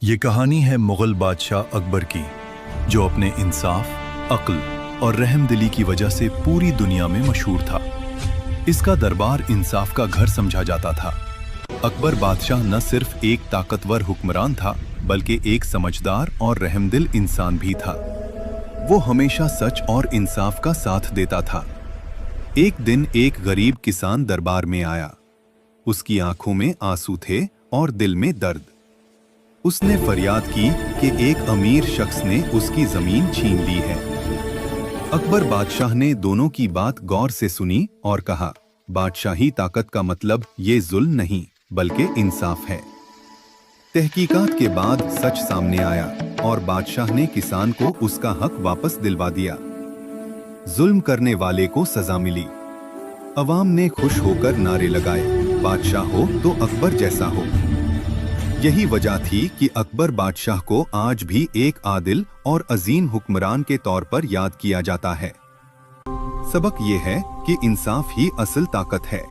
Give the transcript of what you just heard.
یہ کہانی ہے مغل بادشاہ اکبر کی، جو اپنے انصاف، عقل اور رحم دلی کی وجہ سے پوری دنیا میں مشہور تھا۔ اس کا دربار انصاف کا گھر سمجھا جاتا تھا۔ اکبر بادشاہ نہ صرف ایک طاقتور حکمران تھا، بلکہ ایک سمجھدار اور رحم دل انسان بھی تھا۔ وہ ہمیشہ سچ اور انصاف کا ساتھ دیتا تھا۔ ایک دن ایک غریب کسان دربار میں آیا۔ اس کی آنکھوں میں آنسو تھے اور دل میں درد۔ اس نے فریاد کی کہ ایک امیر شخص نے اس کی زمین چھین لی ہے۔ اکبر بادشاہ نے دونوں کی بات غور سے سنی اور کہا، بادشاہی طاقت کا مطلب یہ ظلم نہیں بلکہ انصاف ہے۔ تحقیقات کے بعد سچ سامنے آیا اور بادشاہ نے کسان کو اس کا حق واپس دلوا دیا۔ ظلم کرنے والے کو سزا ملی۔ عوام نے خوش ہو کر نعرے لگائے، بادشاہ ہو تو اکبر جیسا ہو۔ یہی وجہ تھی کہ اکبر بادشاہ کو آج بھی ایک عادل اور عظیم حکمران کے طور پر یاد کیا جاتا ہے۔ سبق یہ ہے کہ انصاف ہی اصل طاقت ہے۔